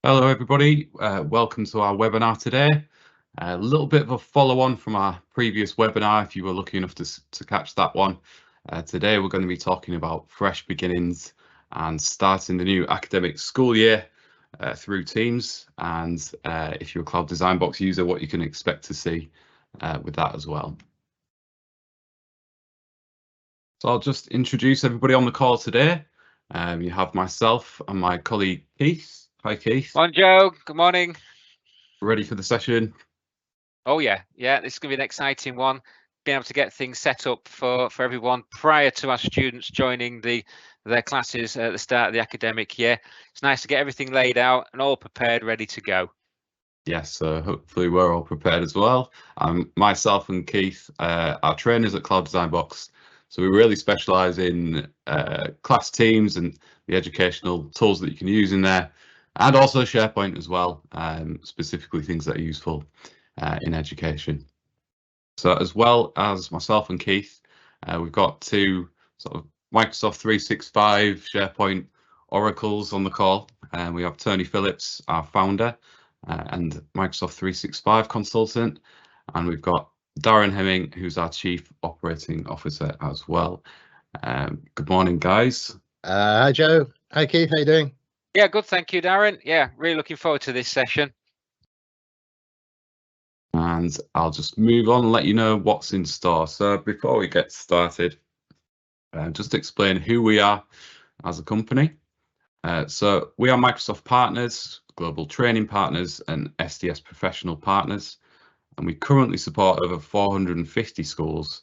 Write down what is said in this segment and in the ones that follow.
Hello everybody, welcome to our webinar today. A little bit of a follow-on from our previous webinar, if you were lucky enough to catch that one. Today we're going to be talking about fresh beginnings and starting the new academic school year through Teams, and if you're a Cloud Design Box user, what you can expect to see with that as well. So I'll just introduce everybody on the call today. You have myself and my colleague Keith. Hi Keith. Morning, Joe. Good morning. Ready for the session? Oh yeah, this is going to be an exciting one. Being able to get things set up for everyone prior to our students joining their classes at the start of the academic year. It's nice to get everything laid out and all prepared, ready to go. Yes, hopefully we're all prepared as well. Myself and Keith are trainers at Cloud Design Box, so we really specialise in class teams and the educational tools that you can use in there, and also SharePoint as well, specifically things that are useful in education. So as well as myself and Keith, we've got two sort of Microsoft 365 SharePoint oracles on the call, and we have Tony Phillips, our founder, and Microsoft 365 consultant, and we've got Darren Hemming, who's our Chief Operating Officer as well. Good morning, guys. Hi, Joe. Hi, Keith. How you doing? Yeah, good. Thank you, Darren. Yeah, really looking forward to this session. And I'll just move on and let you know what's in store. So before we get started, just explain who we are as a company. So we are Microsoft partners, global training partners, and SDS professional partners. And we currently support over 450 schools,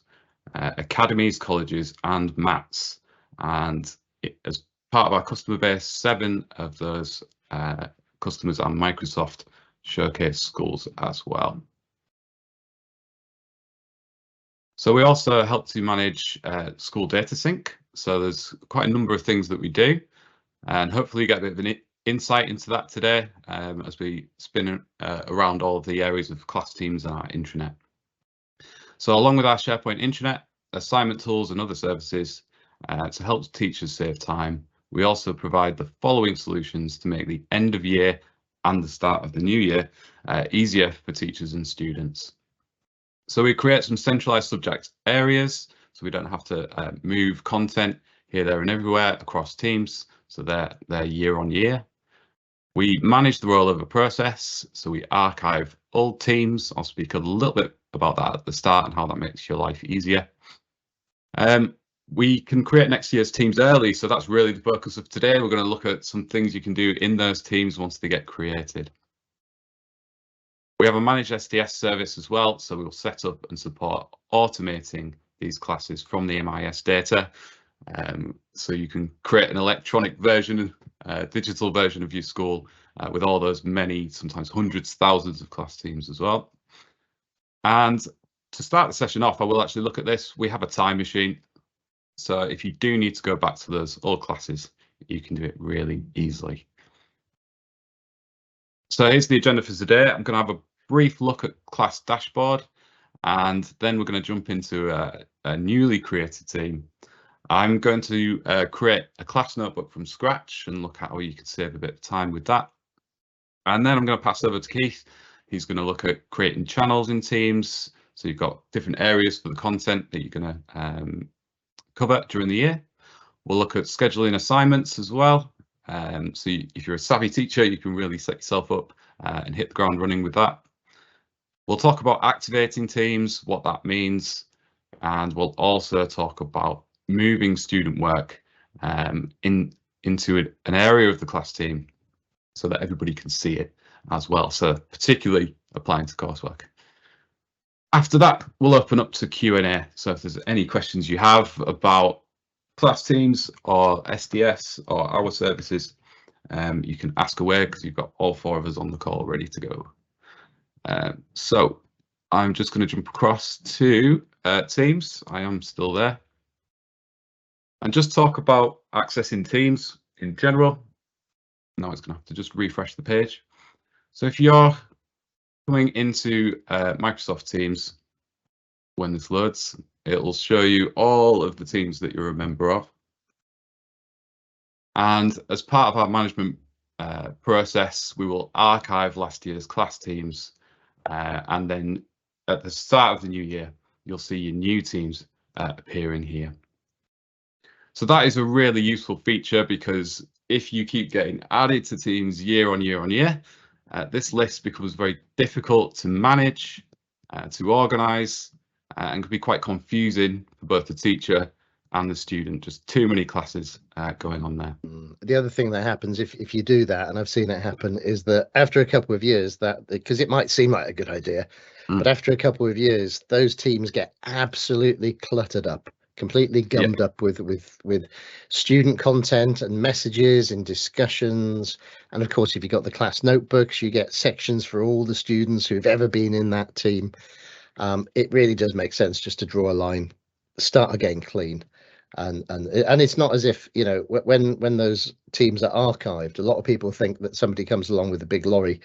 academies, colleges, and MATs. And as part of our customer base, 7 of those customers are Microsoft Showcase schools as well. So we also help to manage school data sync. So there's quite a number of things that we do, and hopefully you get a bit of an insight into that today as we spin around all of the areas of class teams and our intranet. So along with our SharePoint intranet, assignment tools and other services to help teachers save time, we also provide the following solutions to make the end of year and the start of the new year easier for teachers and students. So we create some centralized subject areas, so we don't have to move content here, there and everywhere across teams, so they're year on year. We manage the rollover process, so we archive old teams. I'll speak a little bit about that at the start and how that makes your life easier. We can create next year's teams early, so that's really the focus of today. We're going to look at some things you can do in those teams once they get created. We have a managed SDS service as well, so we'll set up and support automating these classes from the MIS data. So you can create an electronic version, digital version of your school with all those many, sometimes hundreds, thousands of class teams as well. And to start the session off, I will actually look at this. We have a time machine. So if you do need to go back to those old classes, you can do it really easily. So here's the agenda for today. I'm going to have a brief look at class dashboard, and then we're going to jump into a newly created team. I'm going to create a class notebook from scratch and look at how you can save a bit of time with that. And then I'm going to pass over to Keith. He's going to look at creating channels in Teams. So you've got different areas for the content that you're going to cover during the year. We'll look at scheduling assignments as well. So if you're a savvy teacher, you can really set yourself up and hit the ground running with that. We'll talk about activating teams, what that means, and we'll also talk about moving student work into an area of the class team so that everybody can see it as well, so particularly applying to coursework. After that, we'll open up to Q&A, so if there's any questions you have about class teams or SDS or our services, you can ask away because you've got all 4 of us on the call ready to go. So I'm just going to jump across to Teams. I am still there. And just talk about accessing Teams in general. Now it's going to have to just refresh the page. So if you're coming into Microsoft Teams, when this loads, it'll show you all of the teams that you're a member of. And as part of our management process, we will archive last year's class teams, and then at the start of the new year, you'll see your new teams appearing here. So that is a really useful feature, because if you keep getting added to teams year on year on year, this list becomes very difficult to manage, to organise, and can be quite confusing for both the teacher and the student. Just too many classes going on there. The other thing that happens if you do that, and I've seen it happen, is that after a couple of years, that because it might seem like a good idea, but after a couple of years, those teams get absolutely cluttered up, completely gummed up with student content and messages and discussions. And of course, if you've got the class notebooks, you get sections for all the students who've ever been in that team. It really does make sense just to draw a line, start again clean. And it's not as if, you know, when those teams are archived, a lot of people think that somebody comes along with a big lorry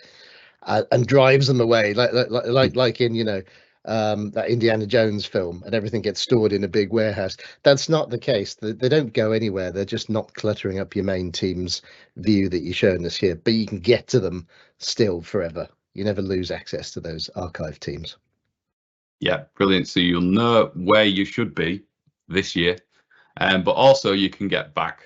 and drives them away, like in, you know, that Indiana Jones film, and everything gets stored in a big warehouse. That's not the case. They don't go anywhere. They're just not cluttering up your main team's view that you're showing us here, but you can get to them still forever. You never lose access to those archive teams. Yeah, brilliant. So you'll know where you should be this year, but also you can get back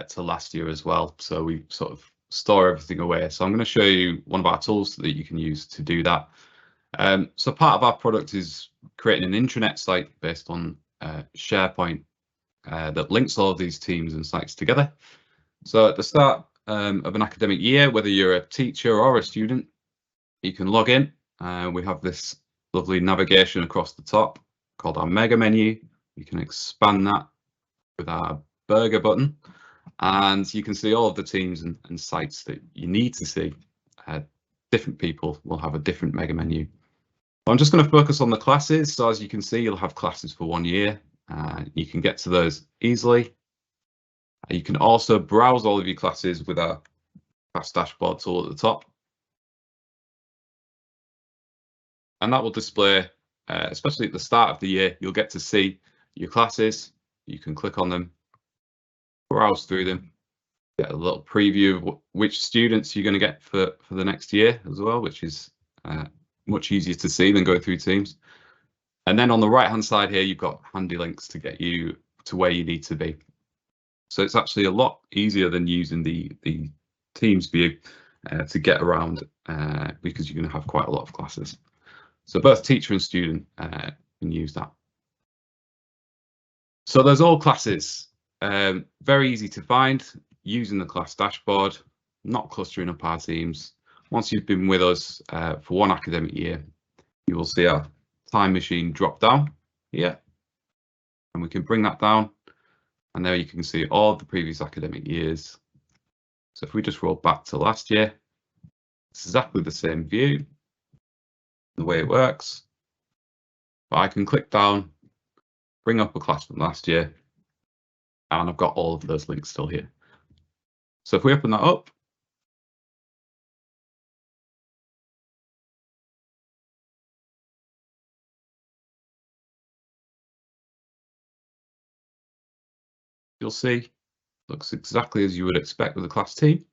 to last year as well. So we sort of store everything away. So I'm going to show you one of our tools that you can use to do that. So part of our product is creating an intranet site based on SharePoint that links all of these teams and sites together. So at the start of an academic year, whether you're a teacher or a student, you can log in. We have this lovely navigation across the top called our mega menu. You can expand that with our burger button, and you can see all of the teams and sites that you need to see. Different people will have a different mega menu. I'm just going to focus on the classes. So as you can see, you'll have classes for 1 year. You can get to those easily. You can also browse all of your classes with our class dashboard tool at the top. And that will display, especially at the start of the year, you'll get to see your classes. You can click on them, browse through them, get a little preview of which students you're going to get for the next year as well, which is much easier to see than going through teams. And then on the right hand side here, you've got handy links to get you to where you need to be. So it's actually a lot easier than using the teams view to get around, because you're going to have quite a lot of classes. So both teacher and student can use that. So there's all classes, very easy to find using the class dashboard, not clustering up our teams. Once you've been with us for 1 academic year, you will see our time machine drop down here, and we can bring that down, and there you can see all of the previous academic years. So if we just roll back to last year, it's exactly the same view, the way it works. But I can click down, bring up a class from last year, and I've got all of those links still here. So if we open that up, you'll see looks exactly as you would expect with a class team,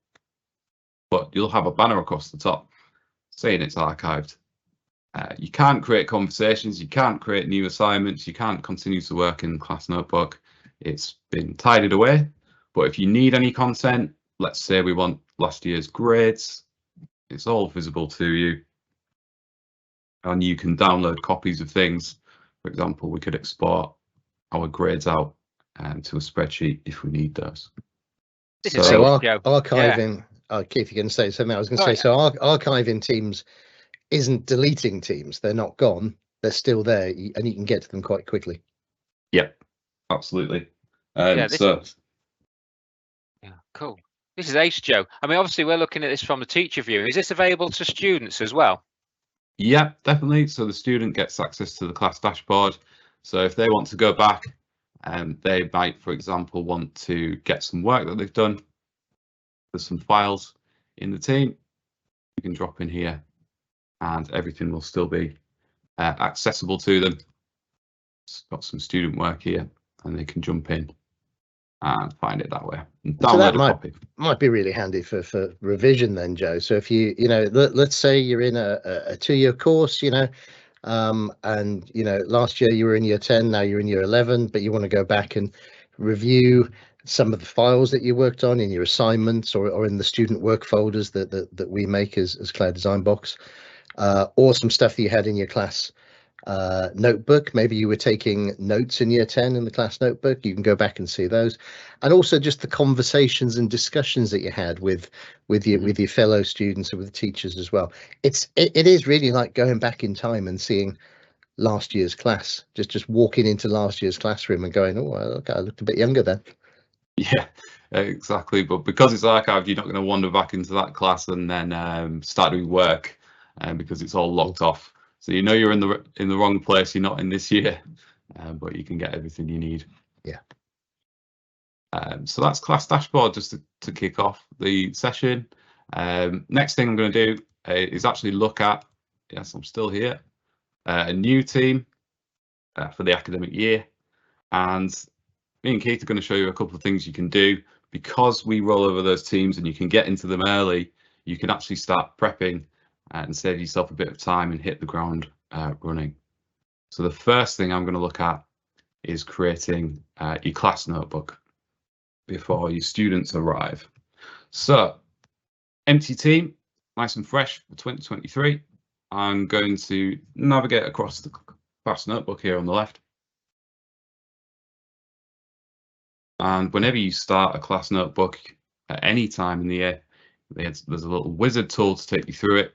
but you'll have a banner across the top saying it's archived. You can't create conversations, you can't create new assignments, you can't continue to work in class notebook. It's been tidied away. But if you need any content, let's say we want last year's grades, it's all visible to you. And you can download copies of things. For example, we could export our grades out to a spreadsheet if we need those. This is archiving. Oh, Keith, you're going to say something. I was going to say, so archiving teams isn't deleting teams. They're not gone. They're still there, and you can get to them quite quickly. Yep, absolutely. Cool. This is ace, Joe. I mean, obviously, we're looking at this from the teacher view. Is this available to students as well? Yeah, definitely. So the student gets access to the class dashboard. So if they want to go back, they might, for example, want to get some work that they've done. There's some files in the team. You can drop in here, and everything will still be accessible to them. It's got some student work here, and they can jump in and find it that way. And So download that a copy. might be really handy for revision then, Joe. So if let's say you're in a 2-year course, and last year you were in year 10, now you're in year 11, but you want to go back and review some of the files that you worked on in your assignments or in the student work folders that we make as Cloud Design Box, or some stuff that you had in your class notebook. Maybe you were taking notes in year 10 in the class notebook. You can go back and see those, and also just the conversations and discussions that you had with your fellow students and with the teachers as well. It is really like going back in time and seeing last year's class, just walking into last year's classroom and going, oh, okay, I looked a bit younger then. Yeah, exactly. But because it's archived, you're not going to wander back into that class and then start doing work, because it's all locked off. So you're in the wrong place. You're not in this year, but you can get everything you need. Yeah. So that's Class Dashboard, just to kick off the session. Next thing I'm going to do is actually look at, yes, I'm still here, a new team for the academic year. And me and Keith are going to show you a couple of things you can do. Because we roll over those teams and you can get into them early, you can actually start prepping and save yourself a bit of time and hit the ground running. So the first thing I'm going to look at is creating your class notebook before your students arrive. So empty team, nice and fresh for 2023. I'm going to navigate across the class notebook here on the left. And whenever you start a class notebook at any time in the year, there's a little wizard tool to take you through it.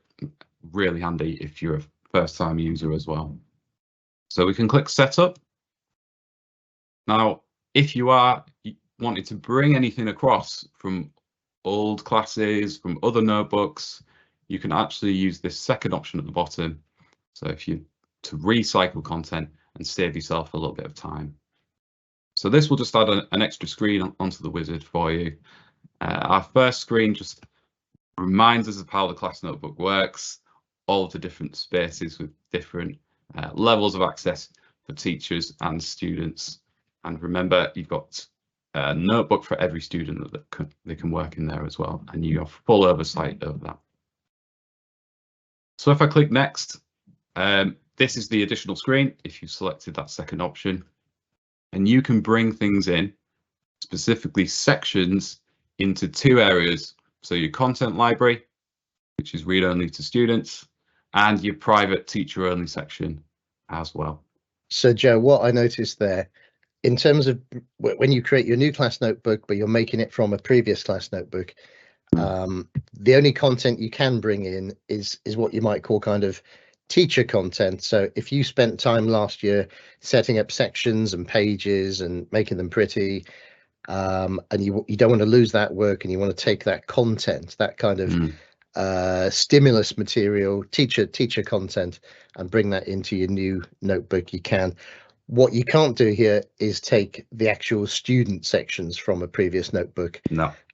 Really handy if you're a first-time user as well. So we can click Setup. Now, if you are wanting to bring anything across from old classes, from other notebooks, you can actually use this second option at the bottom. So if you to recycle content and save yourself a little bit of time. So this will just add an extra screen onto the wizard for you. Our first screen just reminds us of how the class notebook works, all of the different spaces with different levels of access for teachers and students. And remember, you've got a notebook for every student that they can work in there as well, and you have full oversight of that. So if I click next, this is the additional screen if you've selected that second option, and you can bring things in, specifically sections, into two areas. So your content library, which is read only to students, and your private teacher only section as well. So Joe, what I noticed there, in terms of when you create your new class notebook, but you're making it from a previous class notebook, the only content you can bring in is what you might call kind of teacher content. So if you spent time last year setting up sections and pages and making them pretty, and you don't want to lose that work, and you want to take that content, that kind of stimulus material, teacher content, and bring that into your new notebook, you can. What you can't do here is take the actual student sections from a previous notebook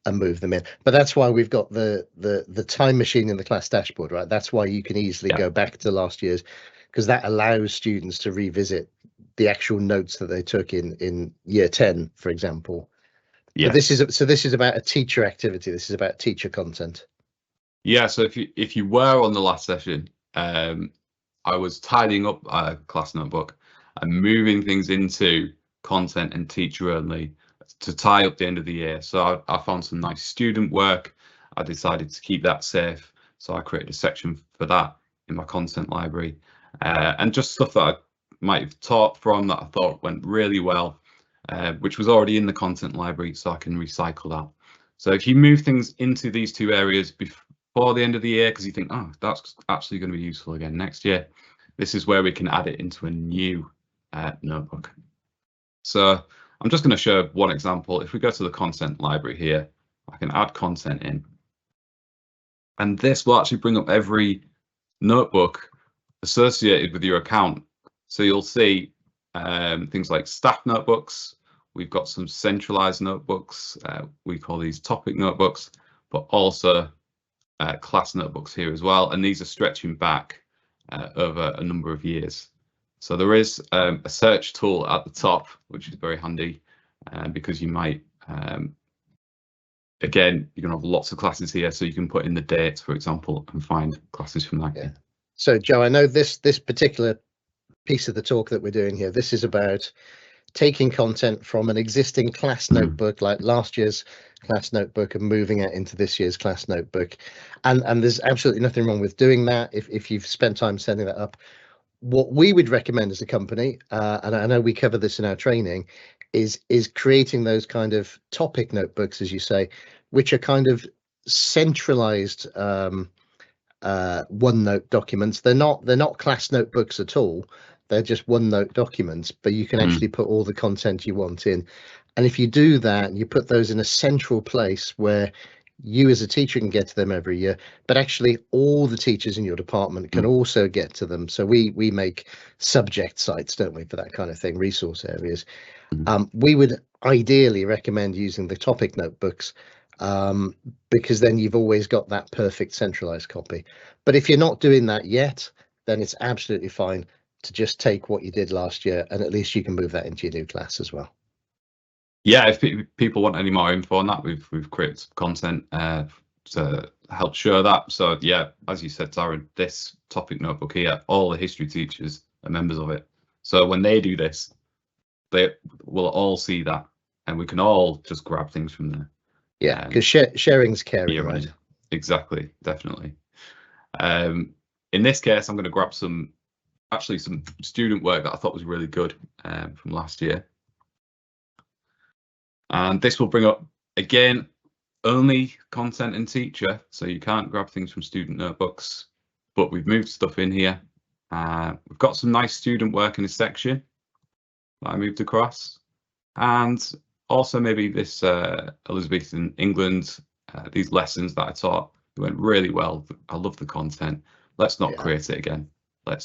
and move them in. But that's why we've got the time machine in the class dashboard, right? That's why you can easily go back to last year's, because that allows students to revisit the actual notes that they took in year 10, for example. Yeah. This is about a teacher activity. This is about teacher content. Yeah. So if you were on the last session, I was tidying up a class notebook and moving things into content and teacher only to tie up the end of the year. So I found some nice student work. I decided to keep that safe. So I created a section for that in my content library, and just stuff that I might have taught from that I thought went really well, which was already in the content library, so I can recycle that. So if you move things into these two areas before the end of the year, because you think, oh, that's actually going to be useful again next year, this is where we can add it into a new notebook. So I'm just going to show one example. If we go to the content library here, I can add content in, and this will actually bring up every notebook associated with your account. So you'll see things like staff notebooks. We've got some centralized notebooks. We call these topic notebooks, but also class notebooks here as well. And these are stretching back over a number of years. So there is a search tool at the top, which is very handy because you might Again, you're going to have lots of classes here, so you can put in the dates, for example, and find classes from that. Yeah. So, Joe, I know this particular piece of the talk that we're doing here, this is about taking content from an existing class notebook, like last year's class notebook, and moving it into this year's class notebook. And there's absolutely nothing wrong with doing that if you've spent time setting that up. What we would recommend as a company, and I know we cover this in our training, is creating those kind of topic notebooks, as you say, which are kind of centralized OneNote documents. They're not class notebooks at all. They're just OneNote documents, but you can actually put all the content you want in. And if you do that, you put those in a central place where you as a teacher can get to them every year, but actually all the teachers in your department can also get to them. So we make subject sites, don't we, for that kind of thing, resource areas. We would ideally recommend using the topic notebooks, because then you've always got that perfect centralized copy. But if you're not doing that yet, then it's absolutely fine to just take what you did last year, and at least you can move that into your new class as well. Yeah, if people want any more info on that, we've created some content to help show that. So yeah, as you said, Darren, this topic notebook here, all the history teachers are members of it. So when they do this, they will all see that, and we can all just grab things from there. Yeah, because sharing's caring, right? Exactly, definitely. In this case, I'm going to grab some student work that I thought was really good from last year. And this will bring up, again, only content and teacher, so you can't grab things from student notebooks, but we've moved stuff in here. We've got some nice student work in this section that I moved across. And also maybe this Elizabethan England, these lessons that I taught, went really well. I love the content. Let's not create it again.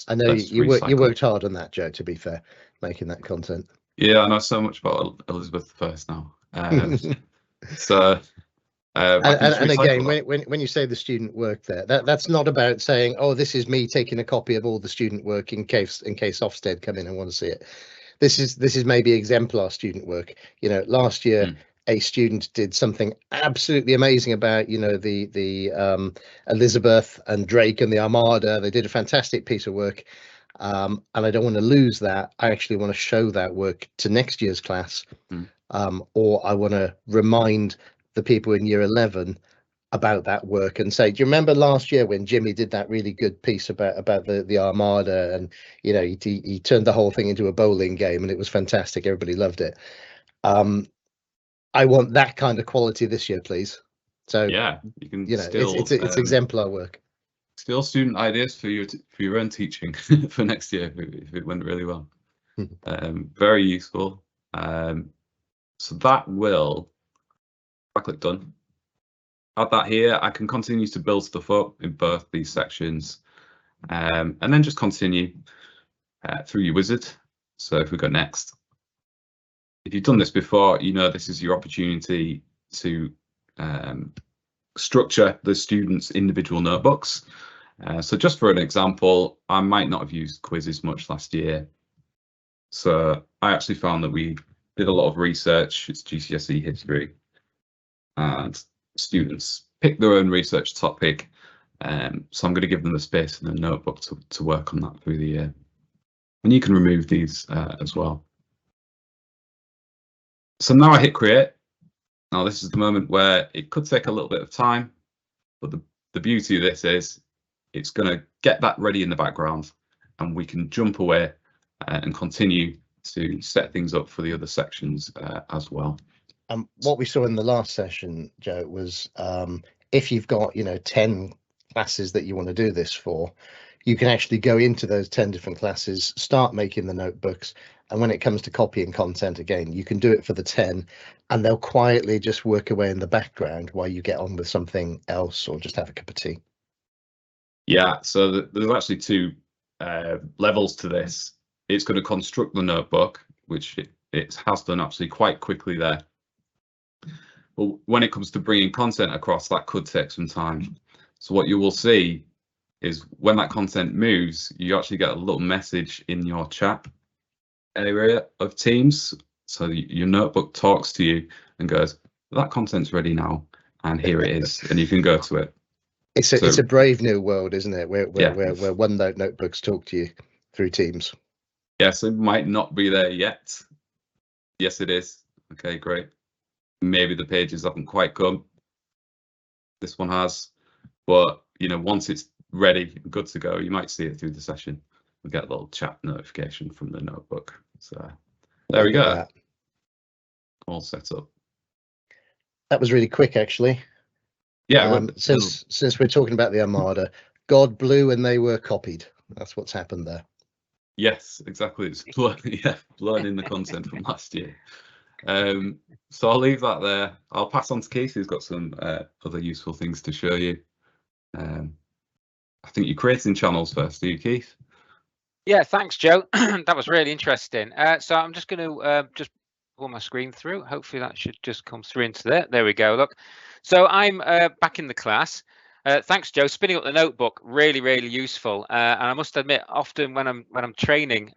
I know you worked hard on that, Joe, to be fair, making that content. Yeah, I know so much about Elizabeth I now. So and again, when you say the student work there, that's not about saying, oh, this is me taking a copy of all the student work in case Ofsted come in and want to see it. This is maybe exemplar student work. You know, last year a student did something absolutely amazing about, you know, the Elizabeth and Drake and the Armada. They did a fantastic piece of work. And I don't want to lose that. I actually want to show that work to next year's class, or I want to remind the people in year 11 about that work and say, do you remember last year when Jimmy did that really good piece about the Armada, and you know, he turned the whole thing into a bowling game and it was fantastic, everybody loved it. I want that kind of quality this year, please. So yeah, you can, you know, it's exemplar work. Still student ideas for your own teaching for next year if it went really well. Very useful. So that will, if I click done, add that here. I can continue to build stuff up in both these sections, and then just continue through your wizard. So if we go next, if you've done this before, you know this is your opportunity to structure the students' individual notebooks. So just for an example, I might not have used quizzes much last year. So I actually found that we did a lot of research. It's GCSE history, and students pick their own research topic. So I'm going to give them the space in the notebook to work on that through the year. And you can remove these as well. So now I hit create. Now this is the moment where it could take a little bit of time, but the beauty of this is it's going to get that ready in the background, and we can jump away and continue to set things up for the other sections as well. What we saw in the last session, Joe, was if you've got, you know, 10 classes that you want to do this for, you can actually go into those 10 different classes, start making the notebooks, and when it comes to copying content, again, you can do it for the 10, and they'll quietly just work away in the background while you get on with something else or just have a cup of tea. Yeah, so there's actually two levels to this. It's going to construct the notebook, which it has done actually quite quickly there. But when it comes to bringing content across, that could take some time. So what you will see is when that content moves, you actually get a little message in your chat area of Teams. So your notebook talks to you and goes, that content's ready now, and here it is, and you can go to it. It's a brave new world, isn't it? Where Yeah. OneNote notebooks talk to you through Teams. Yes, it might not be there yet. Yes, it is. Okay, great. Maybe the pages haven't quite come. This one has, but you know, once it's ready, good to go, you might see it through the session. We get a little chat notification from the notebook. So there we go. All set up. That was really quick, actually. Yeah. Since we're talking about the Armada, God blew and they were copied. That's what's happened there. Yes, exactly. It's blown in the content from last year. So I'll leave that there. I'll pass on to Keith, who's got some other useful things to show you. I think you're creating channels first, do you, Keith? Yeah, thanks, Joe. That was really interesting. So I'm just going to just pull my screen through. Hopefully that should just come through into there. There we go. Look, so I'm back in the class. Thanks, Joe. Spinning up the notebook, really, really useful. And I must admit, often when I'm training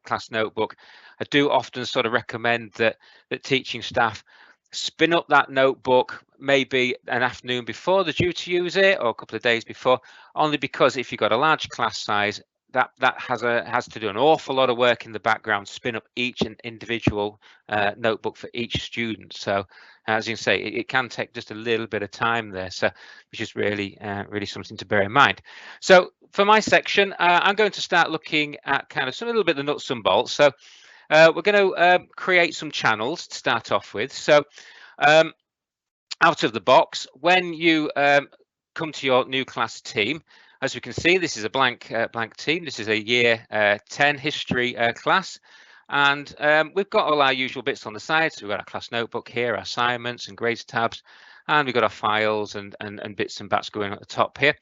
class notebook, I do often sort of recommend that teaching staff spin up that notebook maybe an afternoon before they're due to use it, or a couple of days before, only because if you've got a large class size, that has to do an awful lot of work in the background, spin up each individual notebook for each student. So as you say, it can take just a little bit of time there, so which is really really something to bear in mind. So for my section, I'm going to start looking at kind of a little bit of the nuts and bolts. So we're going to create some channels to start off with. So out of the box, when you come to your new class team, as we can see, this is a blank team. This is a year 10 history class, and we've got all our usual bits on the side. So we've got our class notebook here, our assignments and grades tabs, and we've got our files and bits and bats going at the top here.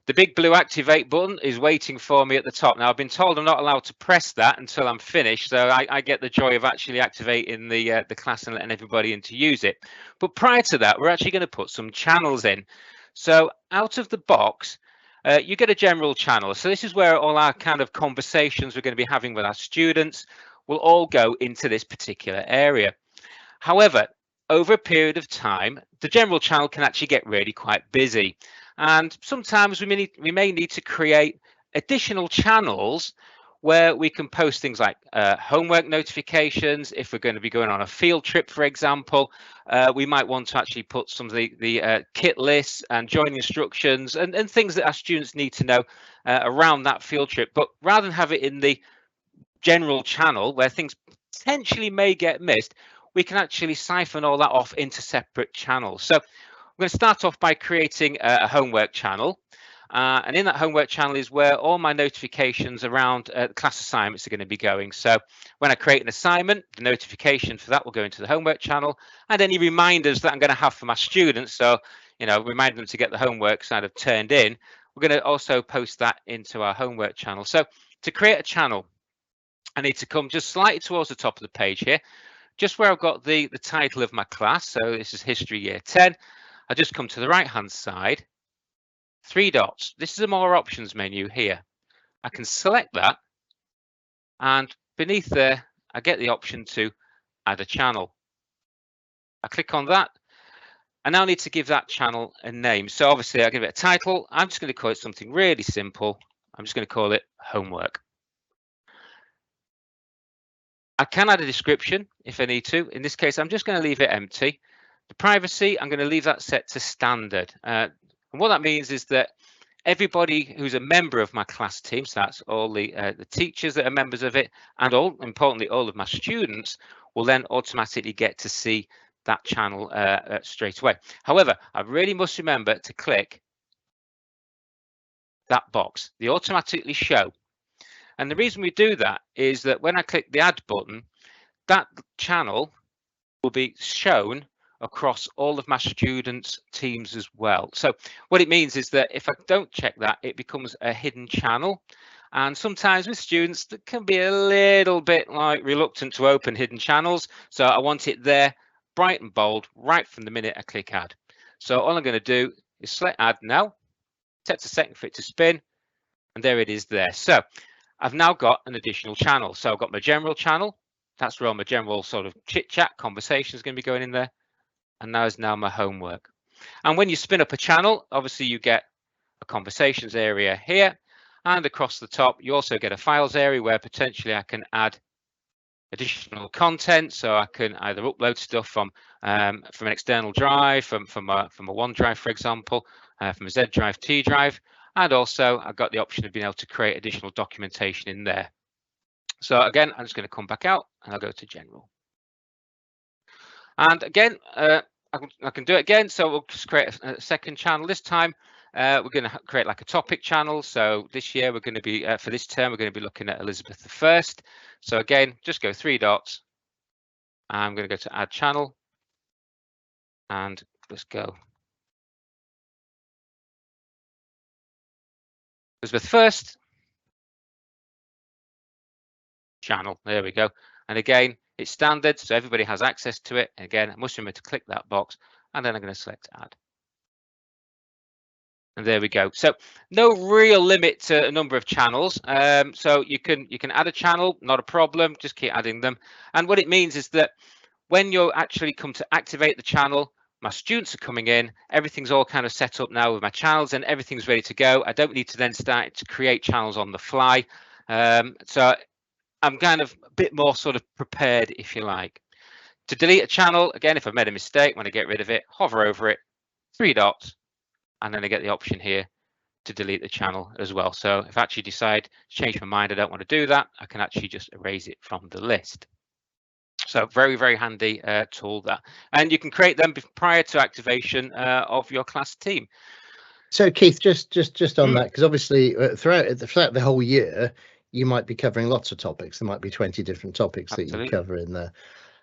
The big blue activate button is waiting for me at the top. Now, I've been told I'm not allowed to press that until I'm finished, so I get the joy of actually activating the class and letting everybody in to use it. But prior to that, we're actually going to put some channels in. So out of the box, you get a general channel. So this is where all our kind of conversations we're going to be having with our students will all go into this particular area. However, over a period of time, the general channel can actually get really quite busy. And sometimes we may need to create additional channels where we can post things like homework notifications. If we're going to be going on a field trip, for example, we might want to actually put some of the kit lists and joining instructions and things that our students need to know around that field trip. But rather than have it in the general channel where things potentially may get missed, we can actually siphon all that off into separate channels. So I'm going to start off by creating a homework channel. And in that homework channel is where all my notifications around class assignments are going to be going. So when I create an assignment, the notification for that will go into the homework channel, and any reminders that I'm going to have for my students. So, you know, remind them to get the homework kind of turned in. We're going to also post that into our homework channel. So to create a channel, I need to come just slightly towards the top of the page here, just where I've got the title of my class. So this is History Year 10. I just come to the right hand side, 3 dots. This is a more options menu here. I can select that, and beneath there I get the option to add a channel. I click on that. I now need to give that channel a name. So obviously I give it a title. I'm just going to call it something really simple. I'm just going to call it homework. I can add a description if I need to. In this case, I'm just going to leave it empty. The privacy, I'm going to leave that set to standard. And what that means is that everybody who's a member of my class team, so that's all the teachers that are members of it, and importantly, all of my students, will then automatically get to see that channel straight away. However, I really must remember to click that box, the automatically show. And the reason we do that is that when I click the add button, that channel will be shown across all of my students' teams as well. So what it means is that if I don't check that, it becomes a hidden channel. And sometimes with students that can be a little bit like reluctant to open hidden channels. So I want it there, bright and bold, right from the minute I click add. So all I'm going to do is select add now, takes a second for it to spin, and there it is there. So I've now got an additional channel. So I've got my general channel. That's where all my general sort of chit chat conversation is going to be going in there. and that is now my homework. And when you spin up a channel, obviously you get a conversations area here, and across the top you also get a files area where potentially I can add additional content. So I can either upload stuff from an external drive, from a OneDrive, for example, from a Z drive, T drive, and also I've got the option of being able to create additional documentation in there. So again, I'm just going to come back out and I'll go to general. And again, I can do it again. So we'll just create a second channel. This time we're going to create like a topic channel. So this year we're going to be, for this term, we're going to be looking at Elizabeth I. So again, just go 3 dots. I'm going to go to add channel and let's go Elizabeth I channel. There we go. And again, it's standard, so everybody has access to it. And again, I must remember to click that box, and then I'm going to select add. And there we go. So no real limit to a number of channels. So you can add a channel, not a problem. Just keep adding them. And what it means is that when you actually come to activate the channel, my students are coming in. Everything's all kind of set up now with my channels, and everything's ready to go. I don't need to then start to create channels on the fly. So I'm kind of a bit more sort of prepared, if you like. To delete a channel, again, if I've made a mistake, when I get rid of it, hover over it, 3 dots, and then I get the option here to delete the channel as well. So if I actually decide to change my mind, I don't want to do that, I can actually just erase it from the list. So very, very handy tool that. And you can create them prior to activation of your class team. So Keith, just on that, because obviously throughout the whole year, you might be covering lots of topics. There might be 20 different topics that you cover in there.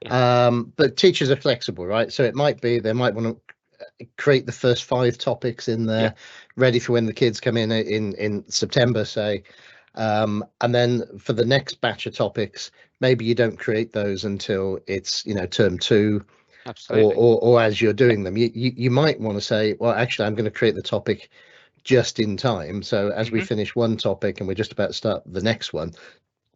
Yeah. But teachers are flexible, right? So it might be they might want to create the first 5 topics in there, ready for when the kids come in September, say. And then for the next batch of topics, maybe you don't create those until it's term 2. Absolutely. Or as you're doing them, you might want to say, well, actually, I'm going to create the topic just in time. So as we finish one topic and we're just about to start the next one,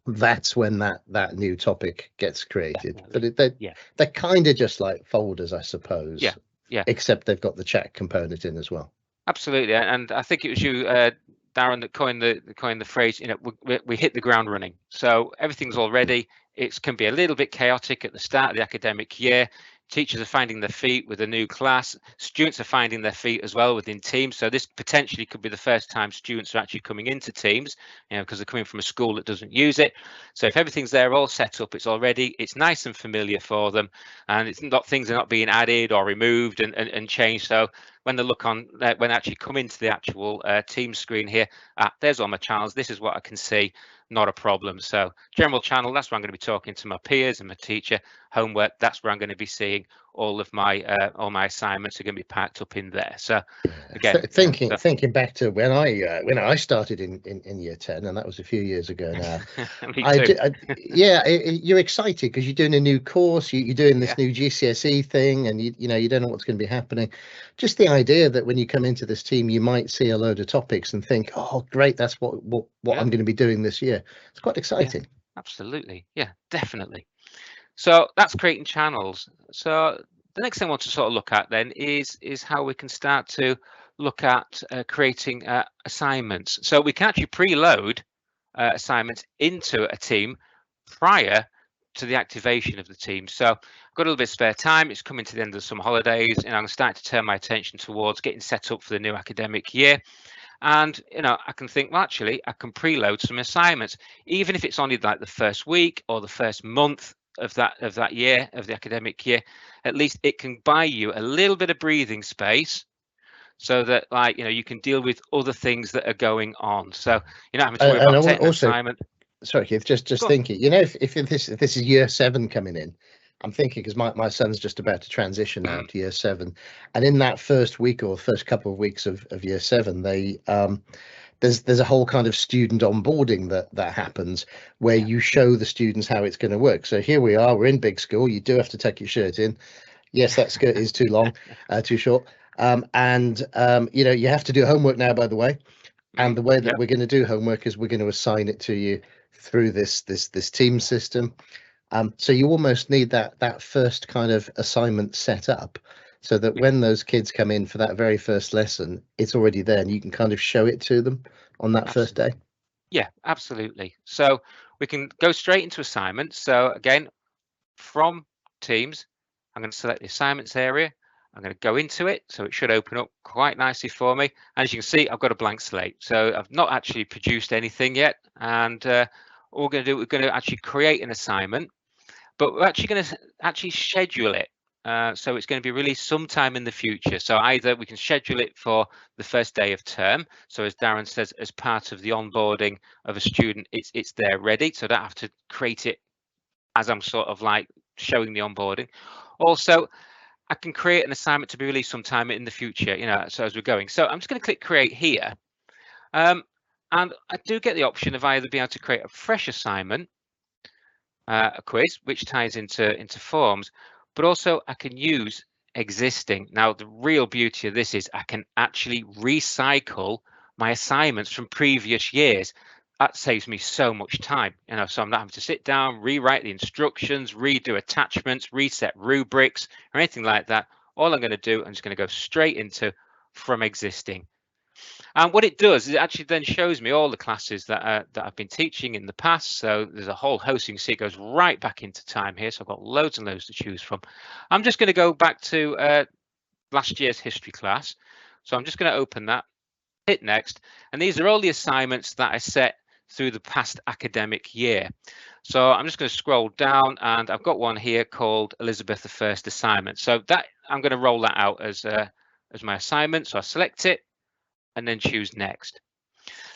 that's when that new topic gets created. Definitely. But they're kind of just like folders, I suppose. Yeah. Except they've got the chat component in as well. Absolutely. And I think it was you, Darren, that coined the phrase, we hit the ground running. So everything's all ready. It can be a little bit chaotic at the start of the academic year. Teachers are finding their feet with a new class. Students are finding their feet as well within teams. So this potentially could be the first time students are actually coming into teams, because they're coming from a school that doesn't use it. So if everything's there all set up, it's all ready, it's nice and familiar for them, and it's not, things are not being added or removed and changed. So when they look on, when they actually come into the actual team screen here, there's all my channels. This is what I can see. Not a problem. So general channel, that's where I'm going to be talking to my peers and my teacher. Homework, that's where I'm going to be seeing all my assignments are going to be packed up in there. So again, thinking back to when I started in year 10, and that was a few years ago now. You're excited because you're doing a new course, you're doing this new GCSE thing, and you don't know what's going to be happening. Just the idea that when you come into this team, you might see a load of topics and think, oh great, that's what I'm going to be doing this year. It's quite exciting. Absolutely. Yeah, definitely. So that's creating channels. So the next thing I want to sort of look at then is how we can start to look at creating assignments. So we can actually preload assignments into a team prior to the activation of the team. So I've got a little bit of spare time. It's coming to the end of the summer holidays, and I'm starting to turn my attention towards getting set up for the new academic year. And I can think, well, actually, I can preload some assignments, even if it's only like the first week or the first month of that year, of the academic year. At least it can buy you a little bit of breathing space, so that you can deal with other things that are going on. So you're not having to worry about taking an assignment. Sorry, Keith, just thinking, if this is year 7 coming in, I'm thinking because my son's just about to transition now to year 7, and in that first week or first couple of weeks of year 7, they there's a whole kind of student onboarding that happens where you show the students how it's going to work. So here we are, we're in big school. You do have to tuck your shirt in. Yes, that skirt is too long, too short. And you have to do homework now, by the way. And the way that we're going to do homework is we're going to assign it to you through this team system. So you almost need that first kind of assignment set up so that when those kids come in for that very first lesson, it's already there and you can kind of show it to them on that first day. Yeah, absolutely. So we can go straight into assignments. So again, from Teams, I'm going to select the assignments area. I'm going to go into it, so it should open up quite nicely for me. And as you can see, I've got a blank slate. So I've not actually produced anything yet. And all we're going to do, we're going to actually create an assignment, but we're actually going to schedule it. So it's going to be released sometime in the future. So either we can schedule it for the first day of term. So as Darren says, as part of the onboarding of a student, it's there ready. So I don't have to create it as I'm sort of like showing the onboarding. Also, I can create an assignment to be released sometime in the future, you know, so as we're going. So I'm just going to click create here. And I do get the option of either being able to create a fresh assignment, a quiz, which ties into forms, but also I can use existing. Now, the real beauty of this is I can actually recycle my assignments from previous years. That saves me so much time, you know, so I'm not having to sit down, rewrite the instructions, redo attachments, reset rubrics or anything like that. All I'm going to do, I'm just going to go straight into from existing. And what it does is it actually then shows me all the classes that I've been teaching in the past. So there's a whole host. You can see it goes right back into time here. So I've got loads and loads to choose from. I'm just going to go back to last year's history class. So I'm just going to open that, hit next. And these are all the assignments that I set through the past academic year. So I'm just going to scroll down and I've got one here called Elizabeth I assignment. So that I'm going to roll that out as my assignment. So I select it and then choose next.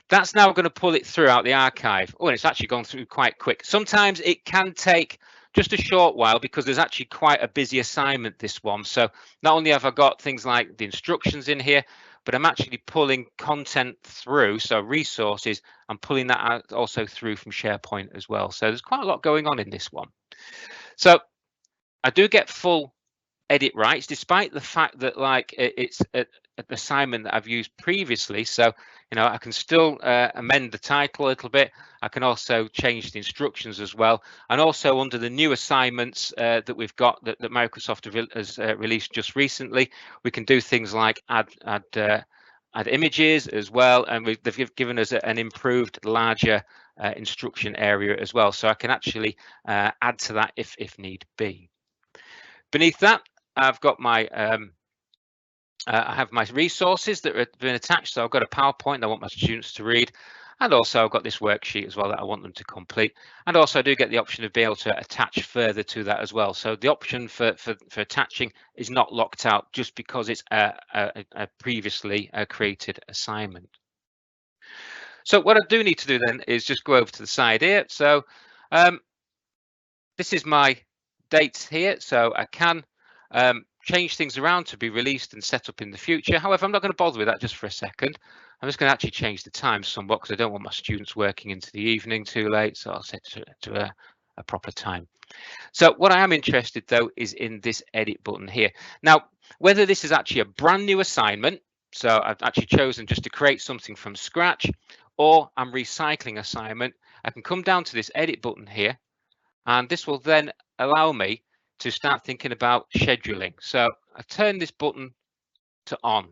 That's now going to pull it throughout the archive. Oh, and it's actually gone through quite quick. Sometimes it can take just a short while because there's actually quite a busy assignment, this one. So not only have I got things like the instructions in here, but I'm actually pulling content through, so resources, I'm pulling that out also through from SharePoint as well. So there's quite a lot going on in this one. So I do get full edit rights, despite the fact that like it's an assignment that I've used previously. So, you know, I can still amend the title a little bit. I can also change the instructions as well. And also under the new assignments that we've got that Microsoft has released just recently, we can do things like add images as well. And they've given us an improved, larger instruction area as well. So I can actually add to that if need be. Beneath that, I've got my I have my resources that have been attached. So I've got a PowerPoint I want my students to read, and also I've got this worksheet as well that I want them to complete. And also I do get the option of being able to attach further to that as well. So the option for attaching is not locked out just because it's a previously created assignment. So what I do need to do then is just go over to the side here. So this is my dates here. So I can change things around to be released and set up in the future. However, I'm not going to bother with that just for a second. I'm just going to actually change the time somewhat because I don't want my students working into the evening too late. So I'll set it to a proper time. So what I am interested though is in this edit button here. Now, whether this is actually a brand new assignment, so I've actually chosen just to create something from scratch, or I'm recycling assignment, I can come down to this edit button here, and this will then allow me to start thinking about scheduling. So I turn this button to on.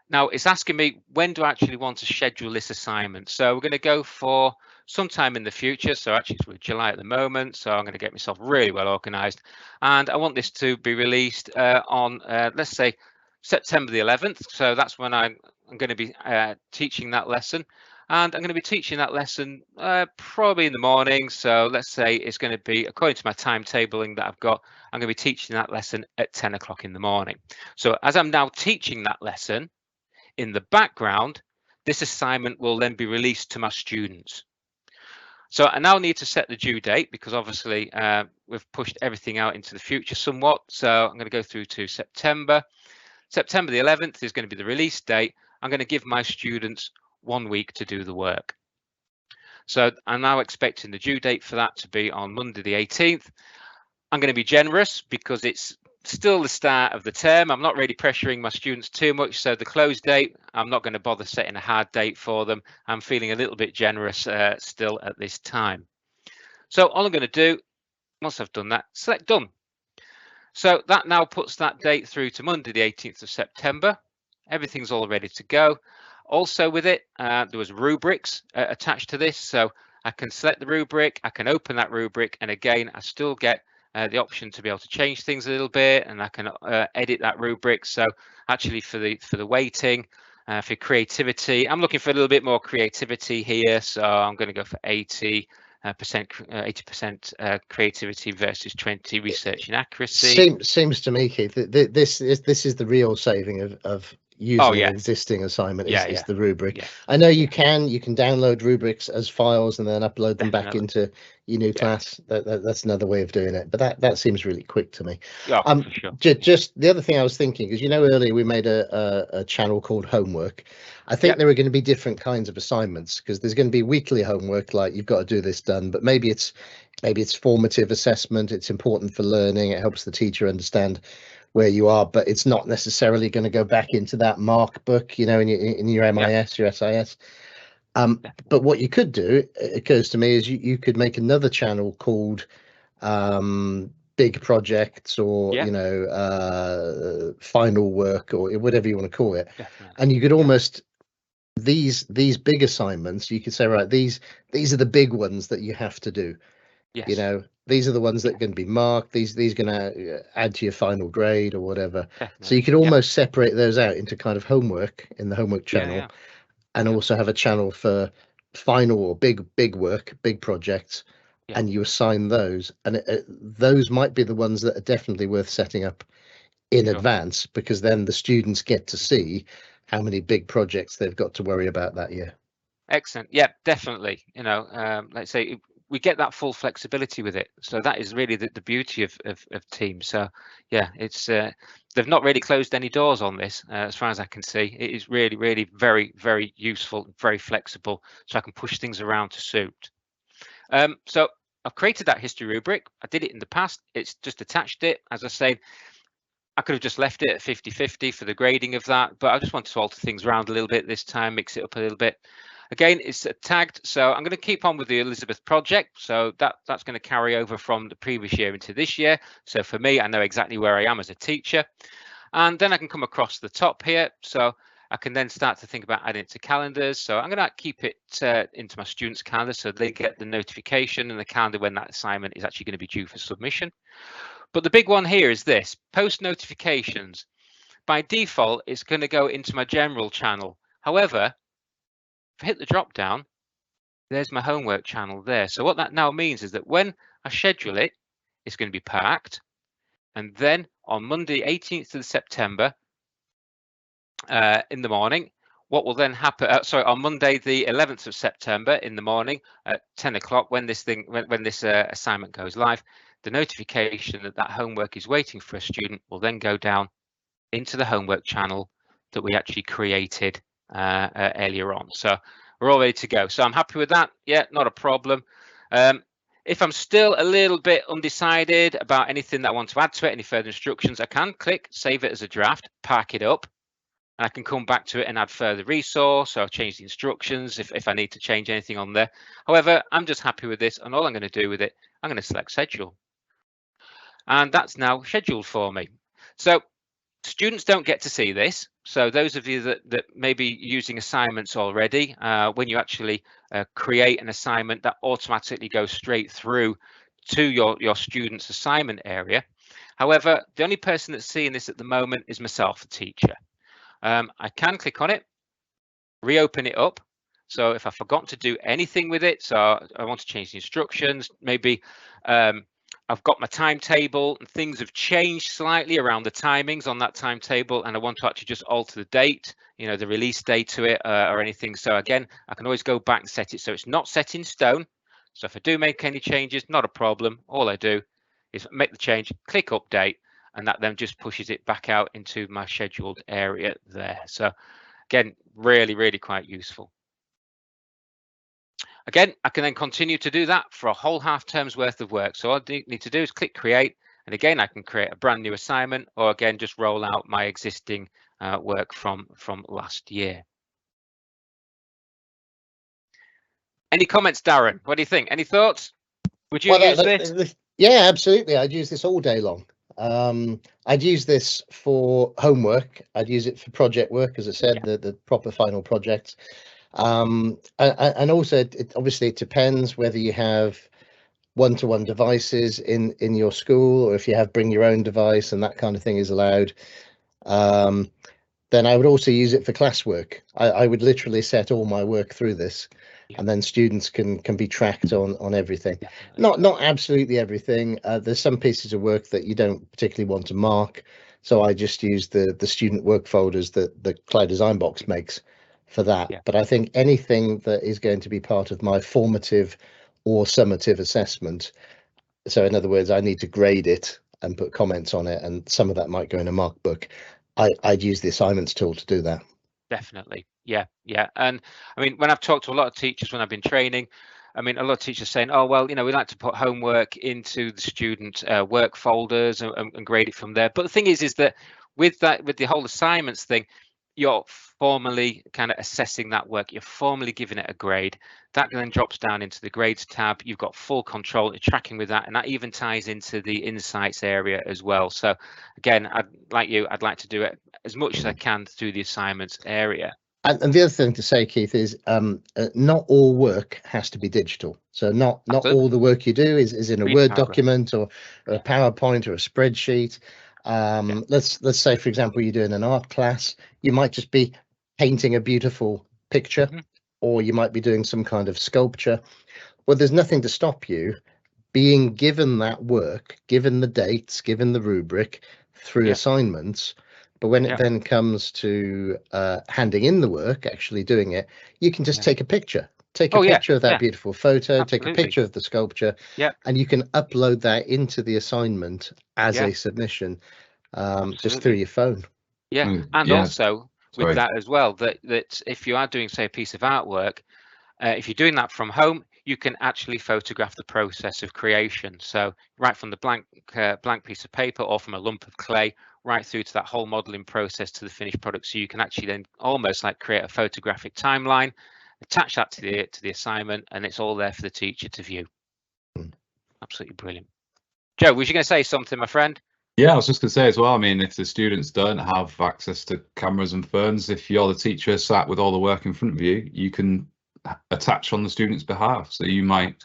Now it's asking me when do I actually want to schedule this assignment. So we're going to go for sometime in the future. So actually it's July at the moment. So I'm going to get myself really well organized. And I want this to be released on, let's say, September the 11th. So that's when I'm going to be teaching that lesson. And I'm going to be teaching that lesson probably in the morning. So let's say it's going to be, according to my timetabling that I've got, I'm going to be teaching that lesson at 10 o'clock in the morning. So as I'm now teaching that lesson, in the background, this assignment will then be released to my students. So I now need to set the due date because obviously we've pushed everything out into the future somewhat. So I'm going to go through to September. September the 11th is going to be the release date. I'm going to give my students 1 week to do the work. So I'm now expecting the due date for that to be on Monday the 18th. I'm going to be generous because it's still the start of the term. I'm not really pressuring my students too much. So the close date, I'm not going to bother setting a hard date for them. I'm feeling a little bit generous still at this time. So all I'm going to do, once I've done that, select done. So that now puts that date through to Monday, the 18th of September. Everything's all ready to go. Also with it, there was rubrics attached to this. So I can select the rubric, I can open that rubric, and again, I still get the option to be able to change things a little bit, and I can edit that rubric. So actually for the weighting, for creativity, I'm looking for a little bit more creativity here. So I'm going to go for 80% creativity versus 20 research and accuracy. Seems to me, Keith, that this is the real saving of using an existing assignment is the rubric. I know you can download rubrics as files and then upload them back into your new class. That's another way of doing it, but that seems really quick to me. For sure. Just the other thing I was thinking is, earlier we made a channel called homework. I think there are going to be different kinds of assignments, because there's going to be weekly homework, like you've got to do this done, but maybe it's formative assessment. It's important for learning. It helps the teacher understand where you are, but it's not necessarily going to go back into that mark book, in your MIS, your SIS. But what you could do, it occurs to me, is you could make another channel called big projects, or final work, or whatever you want to call it. And you could almost these big assignments, you could say, right, these are the big ones that you have to do. These are the ones that are going to be marked. These are going to add to your final grade or whatever. So you could almost separate those out into kind of homework in the homework channel, and also have a channel for final or big work, big projects, and you assign those. And those might be the ones that are definitely worth setting up in advance, because then the students get to see how many big projects they've got to worry about that year. Excellent. Yeah, definitely. Let's say we get that full flexibility with it. So that is really the beauty of Teams. So yeah, it's they've not really closed any doors on this, as far as I can see. It is really, really very, very useful, very flexible, so I can push things around to suit. So I've created that history rubric. I did it in the past. It's just attached it. As I say, I could have just left it at 50-50 for the grading of that, but I just wanted to alter things around a little bit this time, mix it up a little bit. Again, it's tagged, so I'm going to keep on with the Elizabeth project. So that's going to carry over from the previous year into this year. So for me, I know exactly where I am as a teacher. And then I can come across the top here. So I can then start to think about adding it to calendars. So I'm going to keep it into my students' calendar, so they get the notification in the calendar when that assignment is actually going to be due for submission. But the big one here is this: post notifications. By default, it's going to go into my general channel. However, if I hit the drop down, there's my homework channel there. So what that now means is that when I schedule it, it's going to be parked. And then on Monday, 18th of September, in the morning, what will then happen? On Monday, the 11th of September in the morning at 10 o'clock, when this assignment goes live, the notification that homework is waiting for a student will then go down into the homework channel that we actually created earlier on. So we're all ready to go. So I'm happy with that. Yeah, not a problem. If I'm still a little bit undecided about anything that I want to add to it, any further instructions, I can click save it as a draft, park it up, and I can come back to it and add further resource, or change the instructions if I need to change anything on there. However, I'm just happy with this, and all I'm going to do with it, I'm going to select schedule. And that's now scheduled for me. So students don't get to see this. So those of you that may be using assignments already, when you actually create an assignment, that automatically goes straight through to your student's assignment area. However, the only person that's seeing this at the moment is myself, the teacher. I can click on it, reopen it up. So if I forgot to do anything with it, so I want to change the instructions, maybe I've got my timetable and things have changed slightly around the timings on that timetable, and I want to actually just alter the date, the release date to it, or anything. So again, I can always go back and set it so it's not set in stone. So if I do make any changes, not a problem. All I do is make the change, click update, and that then just pushes it back out into my scheduled area there. So again, really, really quite useful. Again, I can then continue to do that for a whole half term's worth of work. So all I need to do is click create. And again, I can create a brand new assignment, or again, just roll out my existing work from last year. Any comments, Darren? What do you think? Any thoughts? Would you use this? Yeah, absolutely. I'd use this all day long. I'd use this for homework. I'd use it for project work, as I said, the proper final projects. And also, obviously, it depends whether you have one-to-one devices in your school, or if you have bring your own device and that kind of thing is allowed. Then I would also use it for classwork. I would literally set all my work through this, and then students can be tracked on everything. Not absolutely everything. There's some pieces of work that you don't particularly want to mark, so I just use the student work folders that the Cloud Design Box makes for that. But I think anything that is going to be part of my formative or summative assessment, so in other words, I need to grade it and put comments on it, and some of that might go in a mark book. I'd use the assignments tool to do that. Definitely. Yeah. And I mean, when I've talked to a lot of teachers when I've been training, I mean, a lot of teachers saying, oh, well, we like to put homework into the student work folders and grade it from there. But the thing is that with the whole assignments thing, you're formally kind of assessing that work. You're formally giving it a grade. That then drops down into the grades tab. You've got full control. You're tracking with that, and that even ties into the insights area as well. So again, I'd like to do it as much as I can through the assignments area. And the other thing to say, Keith, is not all work has to be digital. So not all the work you do is in a Word document or a PowerPoint or a spreadsheet. Let's say, for example, you're doing an art class. You might just be painting a beautiful picture, or you might be doing some kind of sculpture. Well, there's nothing to stop you being given that work, given the dates, given the rubric through assignments. But when it then comes to handing in the work, actually doing it, you can just take a picture. Take a picture of that beautiful photo, take a picture of the sculpture, and you can upload that into the assignment as a submission just through your phone. And also with that as well, that if you are doing, say, a piece of artwork, if you're doing that from home, you can actually photograph the process of creation. So right from the blank piece of paper or from a lump of clay, right through to that whole modeling process to the finished product. So you can actually then almost like create a photographic timeline, attach that to the assignment, and it's all there for the teacher to view. Absolutely brilliant. Joe, was you going to say something, my friend? Yeah, I was just going to say as well, I mean, if the students don't have access to cameras and phones, if you're the teacher sat with all the work in front of you, you can attach on the student's behalf. So you might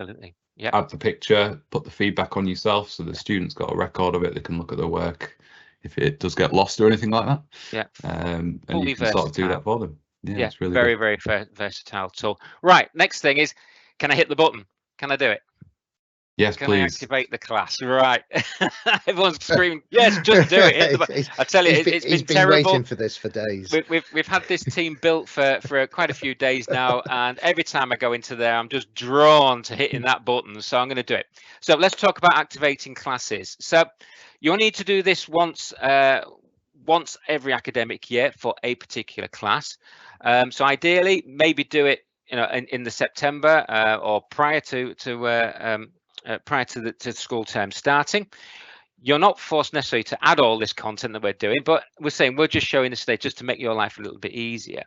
add the picture, put the feedback on yourself, so the student's got a record of it. They can look at their work if it does get lost or anything like that. And you can sort of do that for them. Yeah, it's really very versatile tool. Right, next thing is, can I hit the button? Can I do it? Yes, can please. I activate the class? Right. Everyone's screaming, yes, just do it. Hit the button. I tell you, it's been terrible. Waiting for this for days. We've had this team built for quite a few days now, and every time I go into there, I'm just drawn to hitting that button. So I'm going to do it. So let's talk about activating classes. So you'll need to do this once every academic year for a particular class. So ideally, maybe do it in the September or prior to the school term starting. You're not forced necessarily to add all this content that we're doing, but we're saying we're just showing this today just to make your life a little bit easier.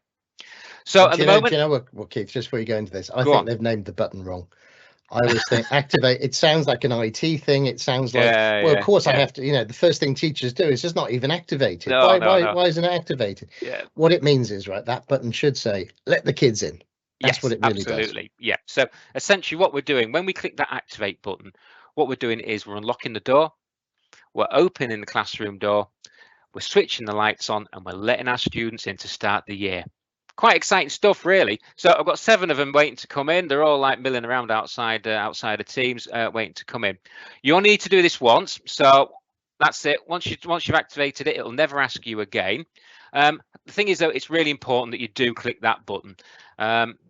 So at the moment, do you know what, Keith, just before you go into this, I think they've named the button wrong. I always think activate, it sounds like an IT thing. It sounds like, of course I have to, the first thing teachers do is just not even activated. Why isn't it activated? What it means is, right, that button should say, let the kids in. That's what it really does. Yeah. So essentially what we're doing when we click that activate button, what we're doing is we're unlocking the door, we're opening the classroom door, we're switching the lights on, and we're letting our students in to start the year. Quite exciting stuff, really. So I've got 7 of them waiting to come in. They're all like milling around outside the teams, waiting to come in. You'll need to do this once. So that's it. Once you've activated it, it'll never ask you again. The thing is, though, it's really important that you do click that button.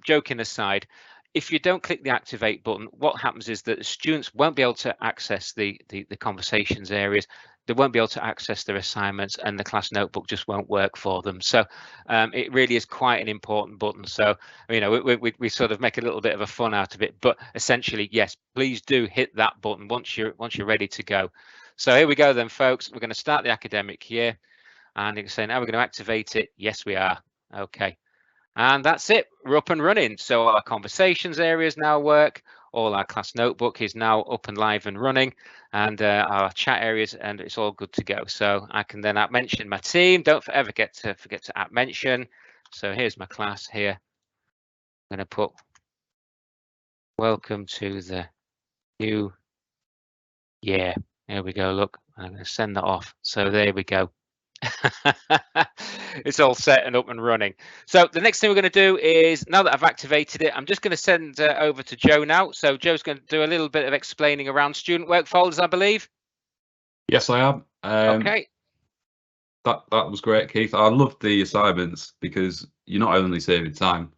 Joking aside, if you don't click the activate button, what happens is that the students won't be able to access the conversations areas. They won't be able to access their assignments, and the class notebook just won't work for them. So it really is quite an important button. So we sort of make a little bit of a fun out of it, but essentially, yes, please do hit that button once you're ready to go. So here we go then, folks. We're going to start the academic year, and you can say now we're going to activate it. Yes, we are. Okay. And that's it. We're up and running. So our conversations areas now work. all our class notebook is now up and live and running, and our chat areas, and it's all good to go. So I can then mention my team. Don't ever forget to mention. So here's my class here. I'm going to put welcome to the new year. There we go. Look, I'm going to send that off. So there we go. It's all set and up and running. So the next thing we're going to do is, now that I've activated it, I'm just going to send over to Joe now. So Joe's going to do a little bit of explaining around student work folders, I believe. Yes, I am. Okay. That was great, Keith. I love the assignments because you're not only saving time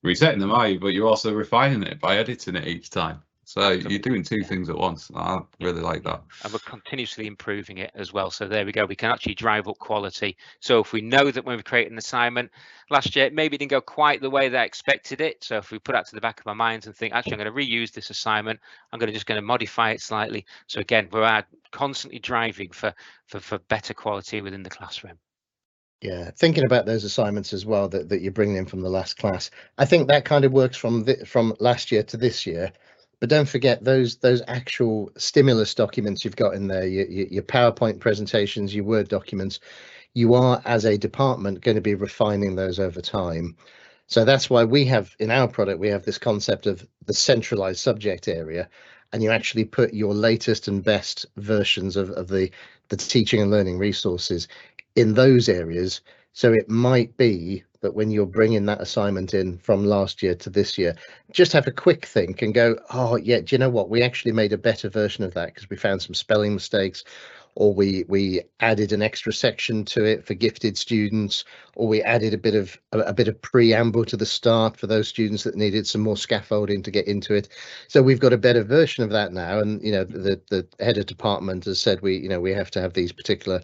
resetting them, are you, but you're also refining it by editing it each time. So you're doing two things at once. I really like that. And we're continuously improving it as well. So there we go. We can actually drive up quality. So if we know that when we create an assignment last year, maybe it didn't go quite the way that I expected it. So if we put that to the back of our minds and think, actually, I'm going to reuse this assignment, I'm going to modify it slightly. So again, we're constantly driving for better quality within the classroom. Yeah, thinking about those assignments as well that you're bringing in from the last class, I think that kind of works from last year to this year. But don't forget those actual stimulus documents you've got in there, your PowerPoint presentations, your Word documents. You are, as a department, going to be refining those over time. So that's why we have in our product, we have this concept of the centralized subject area, and you actually put your latest and best versions of the teaching and learning resources in those areas. So it might be that when you're bringing that assignment in from last year to this year, just have a quick think and go, oh yeah, do you know what, we actually made a better version of that because we found some spelling mistakes, or we added an extra section to it for gifted students, or we added a bit of preamble to the start for those students that needed some more scaffolding to get into it. So we've got a better version of that now, and the head of department has said we have to have these particular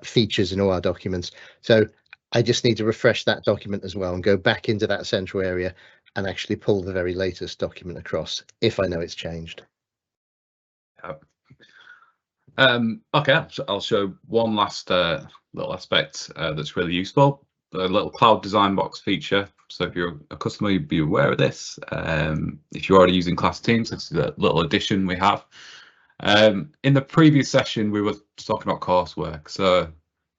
features in all our documents. So I just need to refresh that document as well and go back into that central area and actually pull the very latest document across if I know it's changed. Okay, I'll show one last little aspect that's really useful, the little cloud design box feature. So if you're a customer, you'd be aware of this. If you're already using Class Teams, this is a little addition we have. In the previous session, we were talking about coursework. So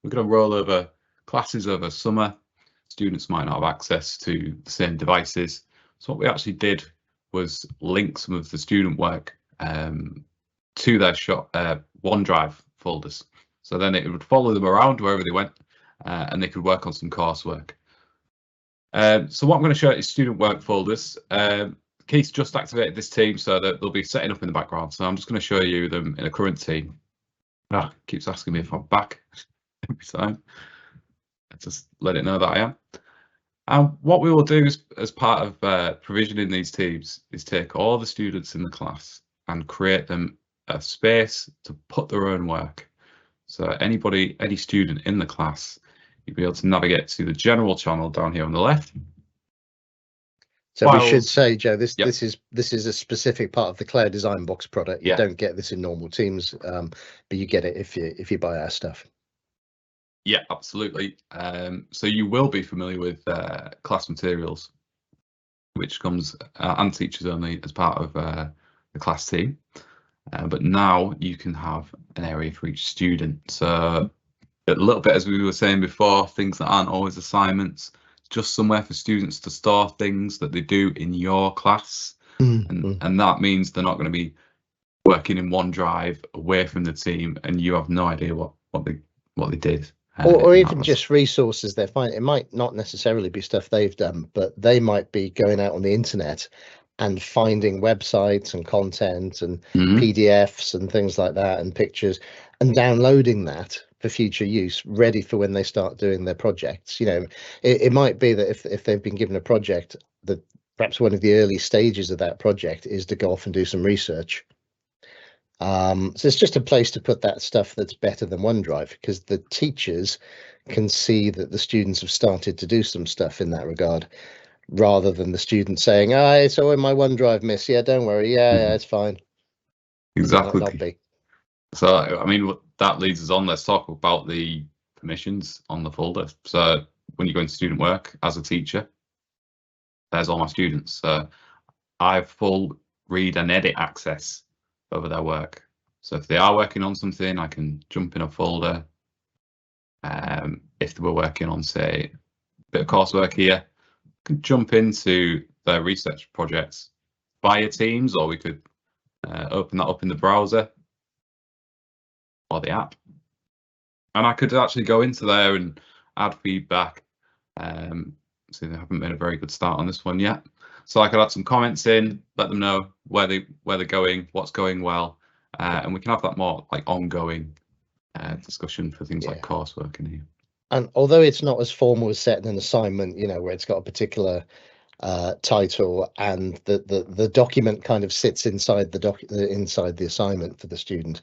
we're going to roll over classes over summer. Students might not have access to the same devices. So what we actually did was link some of the student work to their OneDrive folders. So then it would follow them around wherever they went, and they could work on some coursework. So what I'm going to show is student work folders. Keith's just activated this team so that they'll be setting up in the background. So I'm just going to show you them in a current team. Keeps asking me if I'm back every time. Just let it know that I am. And what we will do is, as part of provisioning these teams, is take all the students in the class and create them a space to put their own work. So any student in the class, you'll be able to navigate to the general channel down here on the left. So we should say, Joe, this is a specific part of the Cloud Design Box product. You don't get this in normal Teams, but you get it if you buy our stuff. Yeah, absolutely. So you will be familiar with class materials, which comes and teachers only as part of the class team. But now you can have an area for each student. So a little bit, as we were saying before, things that aren't always assignments, just somewhere for students to store things that they do in your class. And that means they're not going to be working in OneDrive away from the team and you have no idea what they did. Or even just resources they're finding. It might not necessarily be stuff they've done, but they might be going out on the internet and finding websites and content and PDFs and things like that and pictures and downloading that for future use, ready for when they start doing their projects. It might be that if they've been given a project, that perhaps one of the early stages of that project is to go off and do some research. So it's just a place to put that stuff that's better than OneDrive, because the teachers can see that the students have started to do some stuff in that regard, rather than the student saying, "Oh, it's all in my OneDrive, miss. Yeah, don't worry. Yeah, it's fine." Exactly. So, I mean, that leads us on. Let's talk about the permissions on the folder. So when you go into student work as a teacher, there's all my students. I have full read and edit access over their work. So if they are working on something, I can jump in a folder. If they were working on, say, a bit of coursework here, I can jump into their research projects via Teams, or we could open that up in the browser or the app. And I could actually go into there and add feedback. See, they haven't made a very good start on this one yet. So I could add some comments in, let them know where they're going, what's going well, and we can have that more like ongoing discussion for things like coursework in here. And although it's not as formal as setting an assignment, you know, where it's got a particular title and the document kind of sits inside inside the assignment for the student,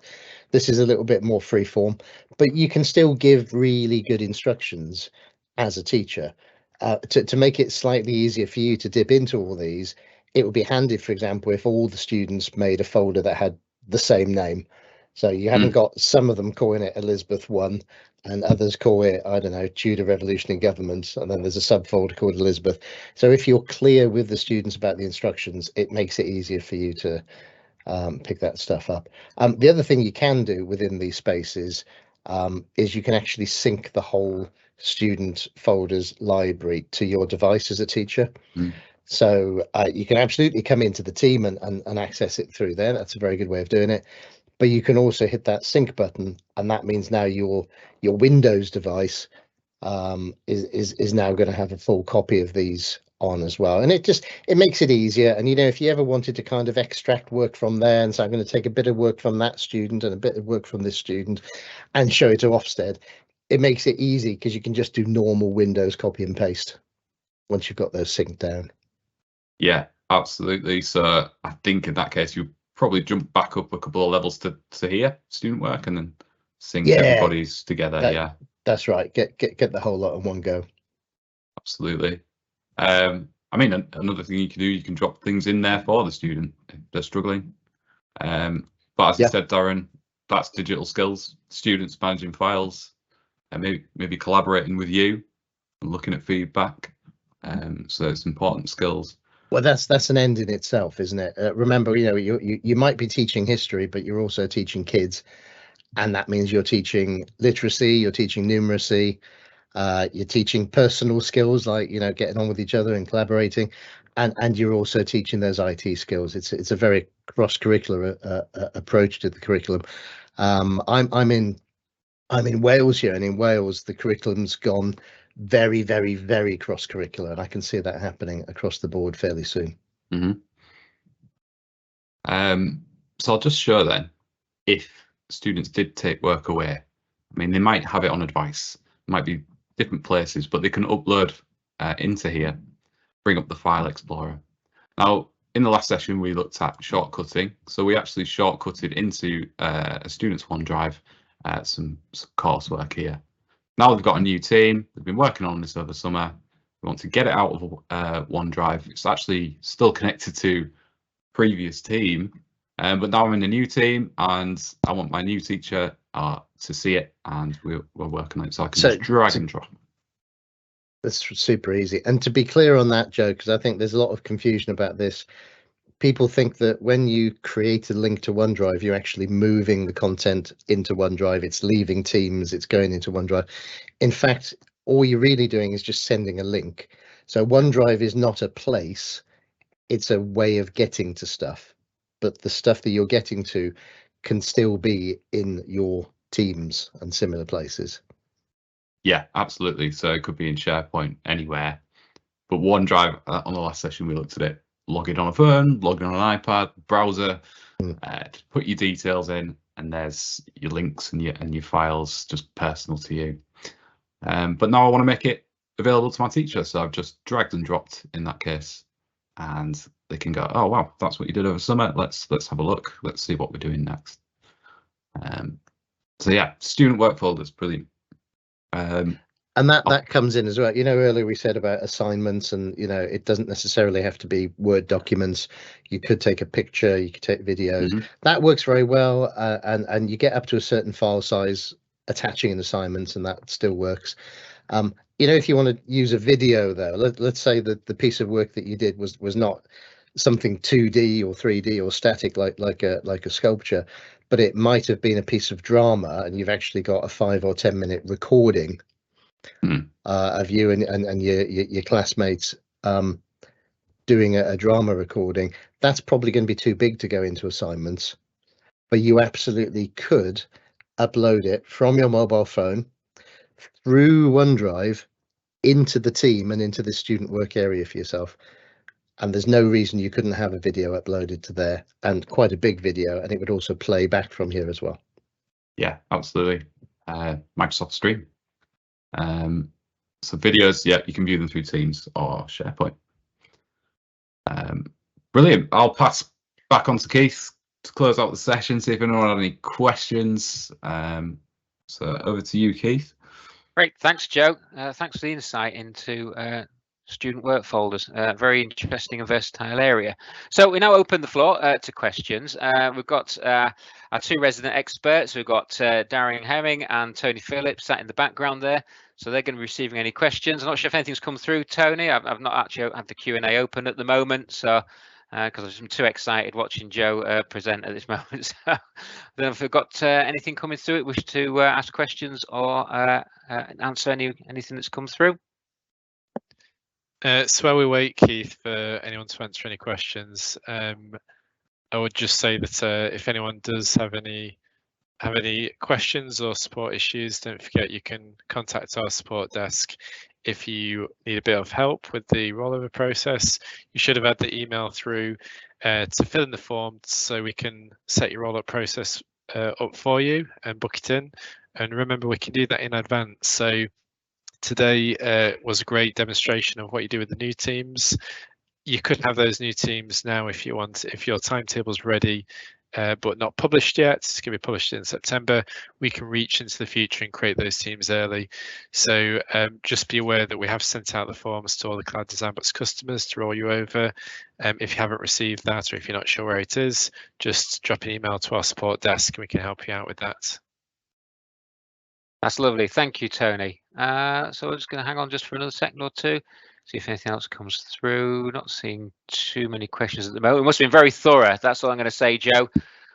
this is a little bit more free form, but you can still give really good instructions as a teacher. To make it slightly easier for you to dip into all these, it would be handy, for example, if all the students made a folder that had the same name. So you haven't got some of them calling it Elizabeth 1 and others call it, I don't know, Tudor Revolution in Government, and then there's a subfolder called Elizabeth. So if you're clear with the students about the instructions, it makes it easier for you to pick that stuff up. The other thing you can do within these spaces is you can actually sync the whole student folders library to your device as a teacher. So you can absolutely come into the team and access it through there. That's a very good way of doing it. But you can also hit that sync button, and that means now your Windows device is now going to have a full copy of these on as well. And it makes it easier. And, you know, if you ever wanted to kind of extract work from there and say, I'm going to take a bit of work from that student and a bit of work from this student and show it to Ofsted, it makes it easy because you can just do normal Windows copy and paste once you've got those synced down. Yeah, absolutely. So I think in that case, you probably jump back up a couple of levels to here, student work, and then sync everybody's together. That's right. Get the whole lot in one go. Absolutely. I mean, another thing you can do, you can drop things in there for the student if they're struggling. But as you said, Darren, that's digital skills, students managing files, and maybe collaborating with you and looking at feedback. So it's important skills. Well, that's an end in itself, isn't it? Remember, you know, you might be teaching history, but you're also teaching kids, and that means you're teaching literacy, you're teaching numeracy, you're teaching personal skills like, you know, getting on with each other and collaborating, and you're also teaching those IT skills. It's a very cross-curricular approach to the curriculum. I'm in Wales here, and in Wales the curriculum's gone very, very, very cross-curricular, and I can see that happening across the board fairly soon. So I'll just show then, if students did take work away, I mean, they might have it on a device, it might be different places, but they can upload into here, bring up the file explorer. Now, in the last session, we looked at shortcutting. So we actually shortcutted into a student's OneDrive some coursework here. Now we've got a new team, we've been working on this over summer, we want to get it out of OneDrive. It's actually still connected to previous team, but now I'm in a new team and I want my new teacher to see it, and we're working on it. So I can just drag and drop. That's super easy. And to be clear on that, Joe, because I think there's a lot of confusion about this. People think that when you create a link to OneDrive, you're actually moving the content into OneDrive. It's leaving Teams, it's going into OneDrive. In fact, all you're really doing is just sending a link. So OneDrive is not a place, it's a way of getting to stuff. But the stuff that you're getting to can still be in your Teams and similar places. Yeah, absolutely. So it could be in SharePoint, anywhere. But OneDrive, on the last session, we looked at it. Log in on a phone, log in on an iPad, browser, put your details in, and there's your links and your files just personal to you. But now I want to make it available to my teacher, so I've just dragged and dropped in that case, and they can go, oh wow, that's what you did over summer. Let's have a look. Let's see what we're doing next. So yeah, student work folders, brilliant. And that comes in as well. You know, earlier we said about assignments, and you know, it doesn't necessarily have to be Word documents. You could take a picture, you could take videos. That works very well, and you get up to a certain file size attaching an assignment, and that still works. You know, if you want to use a video though, let's say that the piece of work that you did was not something 2D or 3D or static like a sculpture, but it might have been a piece of drama, and you've actually got a 5 or 10 minute recording of you and your classmates doing a drama recording. That's probably going to be too big to go into assignments, but you absolutely could upload it from your mobile phone through OneDrive into the team and into the student work area for yourself. And there's no reason you couldn't have a video uploaded to there, and quite a big video, and it would also play back from here as well. Yeah, absolutely. Microsoft Stream. So videos, yeah, you can view them through Teams or SharePoint. Brilliant. I'll pass back on to Keith to close out the session, see if anyone had any questions. So over to you, Keith. Great, thanks, Joe. Thanks for the insight into student work folders. Very interesting and versatile area. So we now open the floor to questions. We've got our two resident experts. We've got Darren Hemming and Tony Phillips sat in the background there. So they're going to be receiving any questions. I'm not sure if anything's come through, Tony. I've not actually had the Q&A open at the moment, so because I'm too excited watching Joe present at this moment. So then if we've got anything coming through, wish to ask questions or answer anything that's come through. So while we wait, Keith, for anyone to answer any questions, I would just say that if anyone does have any questions or support issues, don't forget you can contact our support desk if you need a bit of help with the rollover process. You should have had the email through to fill in the form so we can set your rollout process up for you and book it in. And remember, we can do that in advance. So today was a great demonstration of what you do with the new teams. You could have those new teams now if you want, if your timetable's ready, but not published yet. It's going to be published in September. We can reach into the future and create those teams early. So just be aware that we have sent out the forms to all the Cloud Design Box customers to roll you over. If you haven't received that, or if you're not sure where it is, just drop an email to our support desk and we can help you out with that. That's lovely. Thank you, Tony. So we're just going to hang on just for another second or two, see if anything else comes through. Not seeing too many questions at the moment. We must have been very thorough. That's all I'm going to say, Joe.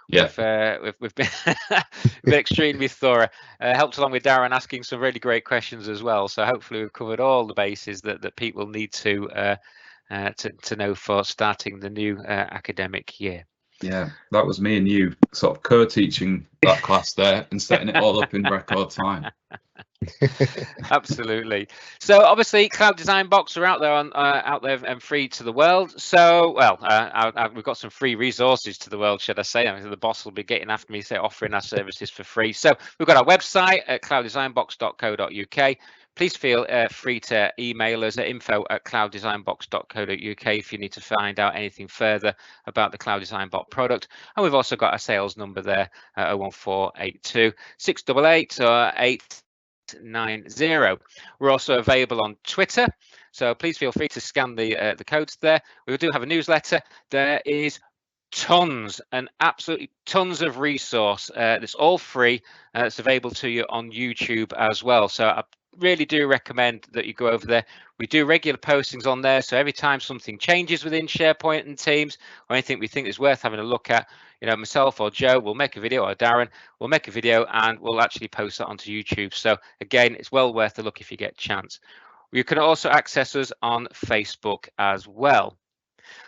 Yeah, we've been, we've been extremely thorough. Helped along with Darren asking some really great questions as well. So hopefully we've covered all the bases that people need to know for starting the new academic year. Yeah, that was me and you sort of co-teaching that class there and setting it all up in record time. Absolutely. So obviously Cloud Design Box are out there and free to the world. So we've got some free resources to the world, should I say. I mean, the boss will be getting after me, say, offering our services for free. So we've got our website at clouddesignbox.co.uk. Please feel free to email us at info@clouddesignbox.co.uk if you need to find out anything further about the Cloud Design Box product. And we've also got a sales number there at 01482 688 or 890. We're also available on Twitter, so please feel free to scan the codes there. We do have a newsletter. There is tons and absolutely tons of resource that's all free. It's available to you on YouTube as well. So I really do recommend that you go over there. We do regular postings on there, so every time something changes within SharePoint and Teams or anything we think is worth having a look at, you know, myself or Joe will make a video, or Darren will make a video, and we'll actually post that onto YouTube. So again, it's well worth a look if you get a chance. You can also access us on Facebook as well.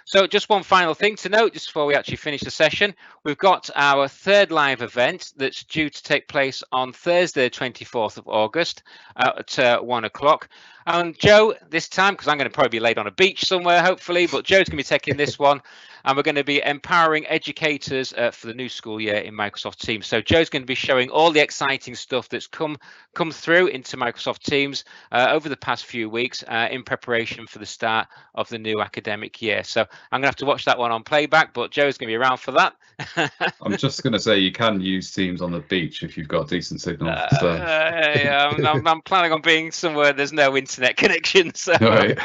So just one final thing to note just before we actually finish the session, we've got our third live event that's due to take place on Thursday, 24th of August at 1 o'clock. And Joe, this time, because I'm going to probably be laid on a beach somewhere, hopefully, but Joe's going to be taking this one, and we're going to be empowering educators for the new school year in Microsoft Teams. So Joe's going to be showing all the exciting stuff that's come through into Microsoft Teams over the past few weeks in preparation for the start of the new academic year. So I'm going to have to watch that one on playback, but Joe's going to be around for that. I'm just going to say you can use Teams on the beach if you've got decent signal. So. Yeah, I'm planning on being somewhere there's no internet connection. So Right.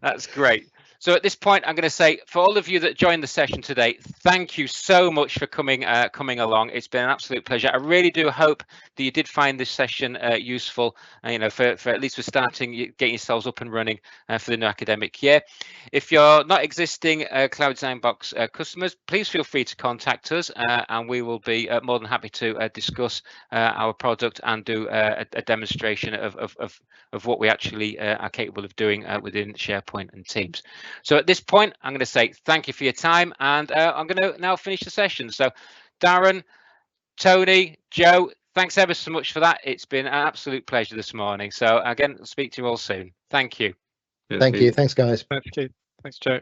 that's great. So at this point, I'm going to say, for all of you that joined the session today, thank you so much for coming along. It's been an absolute pleasure. I really do hope that you did find this session useful, you know, for at least for starting, getting yourselves up and running for the new academic year. If you're not existing Cloud Design Box customers, please feel free to contact us, and we will be more than happy to discuss our product and do a demonstration of what we actually are capable of doing within SharePoint and Teams. So at this point, I'm going to say thank you for your time, and I'm going to now finish the session. So Darren, Tony, Joe, thanks ever so much for that. It's been an absolute pleasure this morning. So again, I'll speak to you all soon. Thank you. Thank you. Thanks, guys. Thanks, Joe.